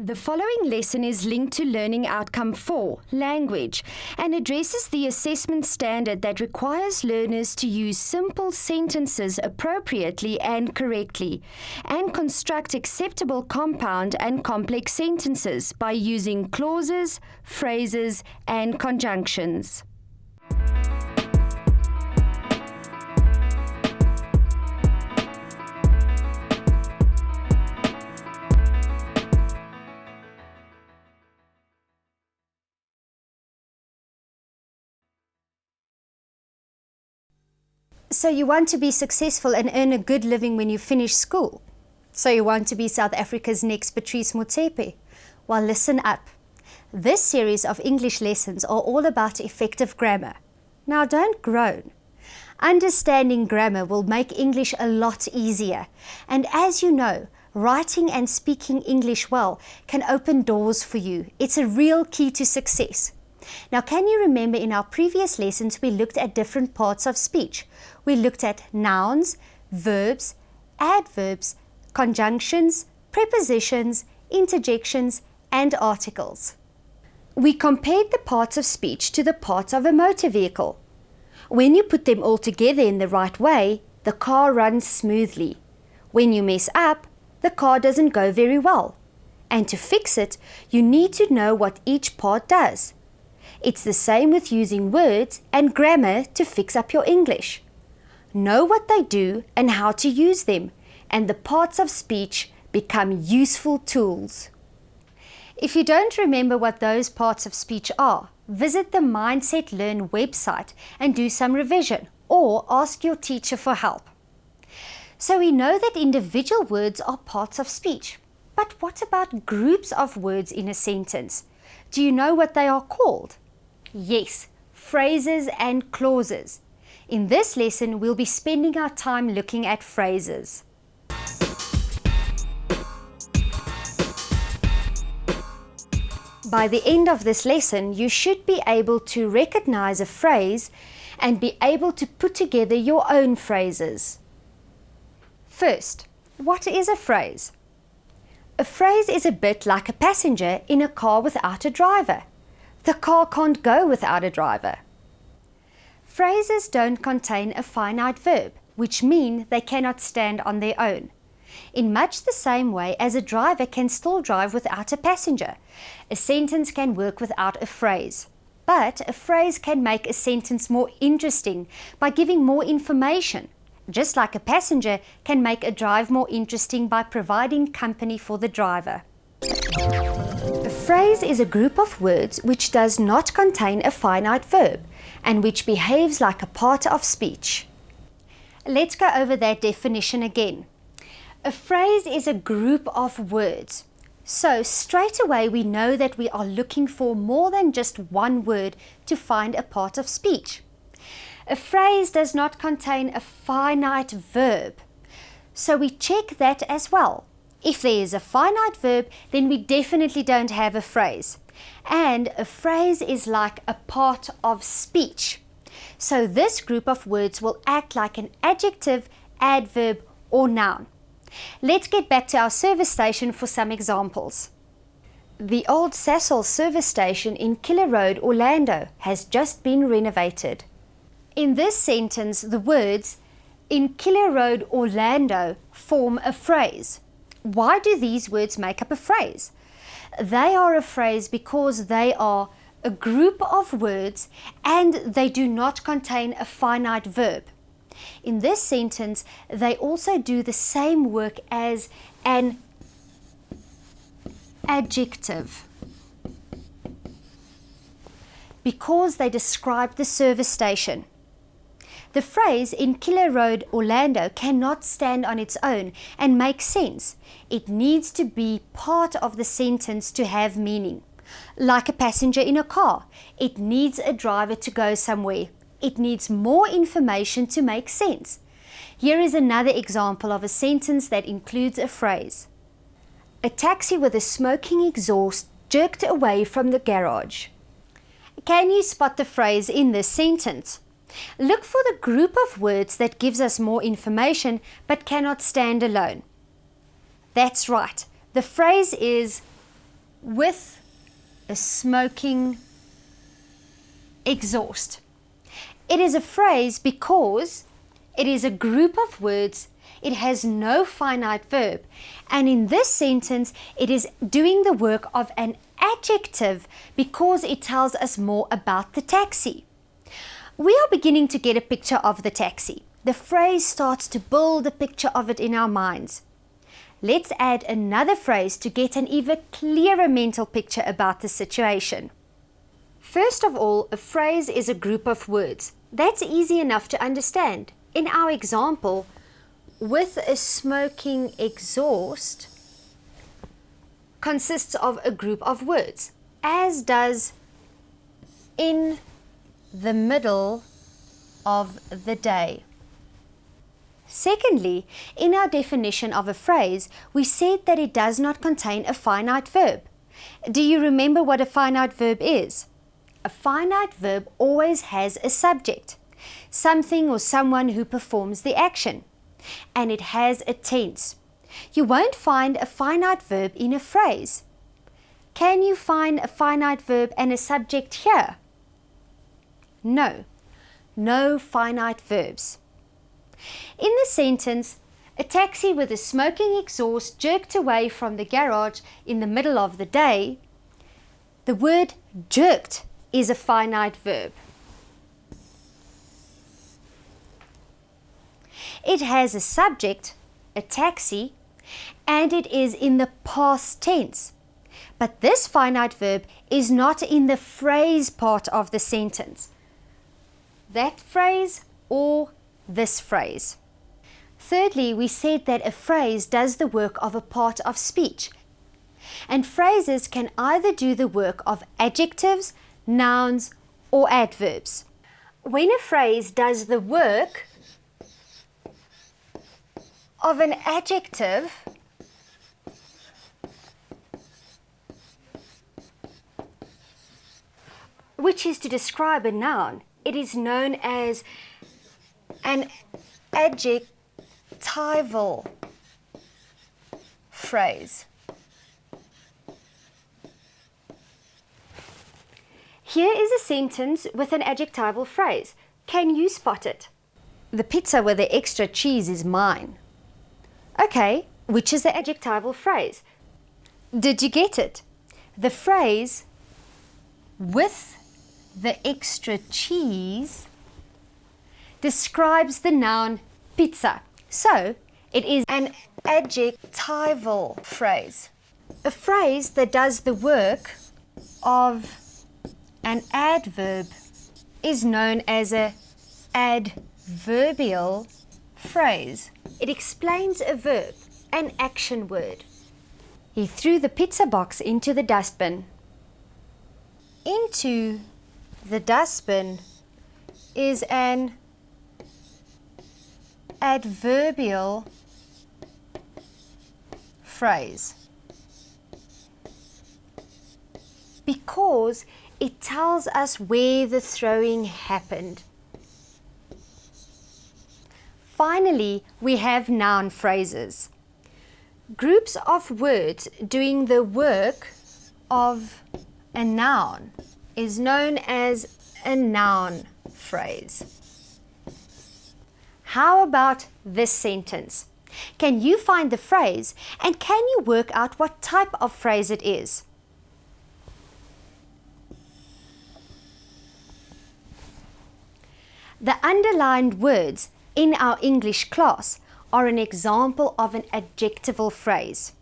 The following lesson is linked to Learning Outcome 4, Language, and addresses the assessment standard that requires learners to use simple sentences appropriately and correctly, and construct acceptable compound and complex sentences by using clauses, phrases, and conjunctions. So you want to be successful and earn a good living when you finish school? So you want to be South Africa's next Patrice Motsepe? Well, listen up. This series of English lessons are all about effective grammar. Now don't groan. Understanding grammar will make English a lot easier. And as you know, writing and speaking English well can open doors for you. It's a real key to success. Now, can you remember in our previous lessons we looked at different parts of speech? We looked at nouns, verbs, adverbs, conjunctions, prepositions, interjections, and articles. We compared the parts of speech to the parts of a motor vehicle. When you put them all together in the right way, the car runs smoothly. When you mess up, the car doesn't go very well. And to fix it, you need to know what each part does. It's the same with using words and grammar to fix up your English. Know what they do and how to use them, and the parts of speech become useful tools. If you don't remember what those parts of speech are, visit the Mindset Learn website and do some revision, or ask your teacher for help. So we know that individual words are parts of speech. But what about groups of words in a sentence? Do you know what they are called? Yes, phrases and clauses. In this lesson, we'll be spending our time looking at phrases. By the end of this lesson, you should be able to recognize a phrase and be able to put together your own phrases. First, what is a phrase? A phrase is a bit like a passenger in a car without a driver. The car can't go without a driver. Phrases don't contain a finite verb, which means they cannot stand on their own. In much the same way as a driver can still drive without a passenger, a sentence can work without a phrase. But a phrase can make a sentence more interesting by giving more information, just like a passenger can make a drive more interesting by providing company for the driver. A phrase is a group of words which does not contain a finite verb and which behaves like a part of speech. Let's go over that definition again. A phrase is a group of words. So straight away we know that we are looking for more than just one word to find a part of speech. A phrase does not contain a finite verb. So we check that as well. If there is a finite verb, then we definitely don't have a phrase. And a phrase is like a part of speech. So this group of words will act like an adjective, adverb, or noun. Let's get back to our service station for some examples. The old Sasol service station in Killer Road, Orlando, has just been renovated. In this sentence, the words "in Killer Road, Orlando" form a phrase. Why do these words make up a phrase? They are a phrase because they are a group of words and they do not contain a finite verb. In this sentence, they also do the same work as an adjective because they describe the service station. The phrase "in Killer Road, Orlando" cannot stand on its own and make sense. It needs to be part of the sentence to have meaning. Like a passenger in a car, it needs a driver to go somewhere. It needs more information to make sense. Here is another example of a sentence that includes a phrase. A taxi with a smoking exhaust jerked away from the garage. Can you spot the phrase in this sentence? Look for the group of words that gives us more information but cannot stand alone. That's right. The phrase is with a smoking exhaust. It is a phrase because it is a group of words. It has no finite verb, and in this sentence it is doing the work of an adjective because it tells us more about the taxi. We are beginning to get a picture of the taxi. The phrase starts to build a picture of it in our minds. Let's add another phrase to get an even clearer mental picture about the situation. First of all, a phrase is a group of words. That's easy enough to understand. In our example, with a smoking exhaust consists of a group of words, as does in the middle of the day. Secondly, in our definition of a phrase, we said that it does not contain a finite verb. Do you remember what a finite verb is? A finite verb always has a subject, something or someone who performs the action, and it has a tense. You won't find a finite verb in a phrase. Can you find a finite verb and a subject here? No, no finite verbs. In the sentence, a taxi with a smoking exhaust jerked away from the garage in the middle of the day, the word jerked is a finite verb. It has a subject, a taxi, and it is in the past tense. But this finite verb is not in the phrase part of the sentence. That phrase or this phrase. Thirdly, we said that a phrase does the work of a part of speech. And phrases can either do the work of adjectives, nouns, or adverbs. When a phrase does the work of an adjective, which is to describe a noun, it is known as an adjectival phrase. Here is a sentence with an adjectival phrase. Can you spot it? The pizza with the extra cheese is mine. Okay, which is the adjectival phrase? Did you get it? The phrase with the extra cheese describes the noun pizza. So, it is an adjectival phrase. A phrase that does the work of an adverb is known as an adverbial phrase. It explains a verb, an action word. He threw the pizza box into the dustbin. Into the dustbin is an adverbial phrase because it tells us where the throwing happened. Finally, we have noun phrases. Groups of words doing the work of a noun is known as a noun phrase. How about this sentence? Can you find the phrase and can you work out what type of phrase it is? The underlined words in our English class are an example of an adjectival phrase.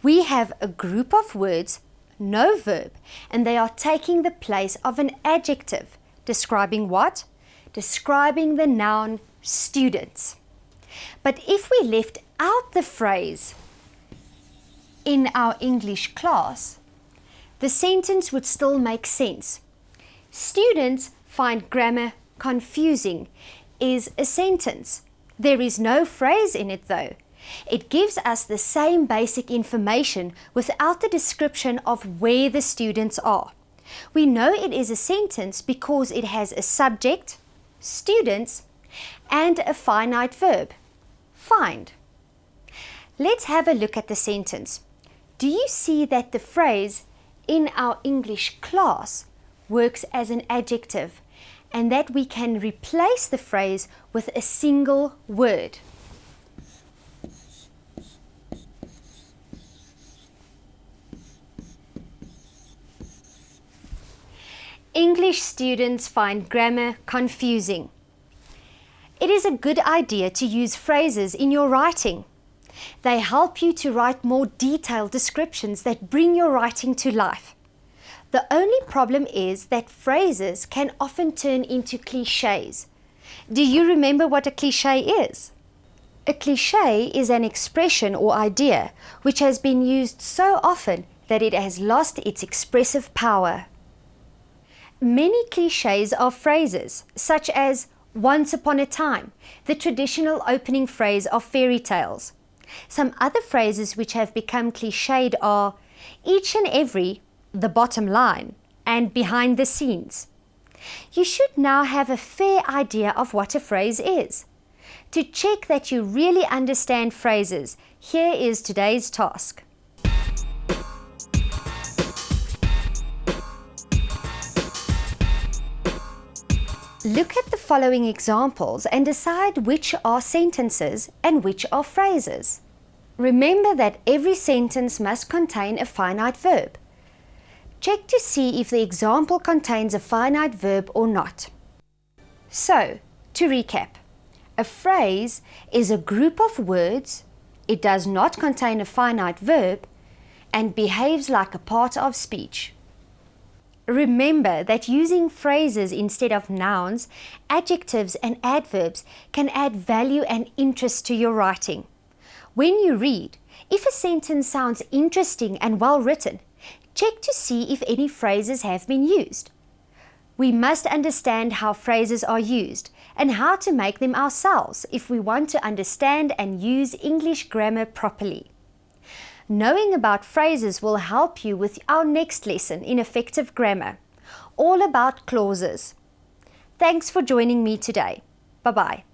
We have a group of words, no verb, and they are taking the place of an adjective. Describing what? Describing the noun students. But if we left out the phrase in our English class, the sentence would still make sense. Students find grammar confusing is a sentence. There is no phrase in it though. It gives us the same basic information without the description of where the students are. We know it is a sentence because it has a subject, students, and a finite verb, find. Let's have a look at the sentence. Do you see that the phrase in our English class works as an adjective, and that we can replace the phrase with a single word. English students find grammar confusing. It is a good idea to use phrases in your writing. They help you to write more detailed descriptions that bring your writing to life. The only problem is that phrases can often turn into clichés. Do you remember what a cliché is? A cliché is an expression or idea which has been used so often that it has lost its expressive power. Many clichés are phrases, such as once upon a time, the traditional opening phrase of fairy tales. Some other phrases which have become cliched are each and every, the bottom line, and behind the scenes. You should now have a fair idea of what a phrase is. To check that you really understand phrases, here is today's task. Look at the following examples and decide which are sentences and which are phrases. Remember that every sentence must contain a finite verb. Check to see if the example contains a finite verb or not. So, to recap, a phrase is a group of words, it does not contain a finite verb, and behaves like a part of speech. Remember that using phrases instead of nouns, adjectives and adverbs can add value and interest to your writing. When you read, if a sentence sounds interesting and well written, check to see if any phrases have been used. We must understand how phrases are used and how to make them ourselves if we want to understand and use English grammar properly. Knowing about phrases will help you with our next lesson in effective grammar, all about clauses. Thanks for joining me today. Bye-bye.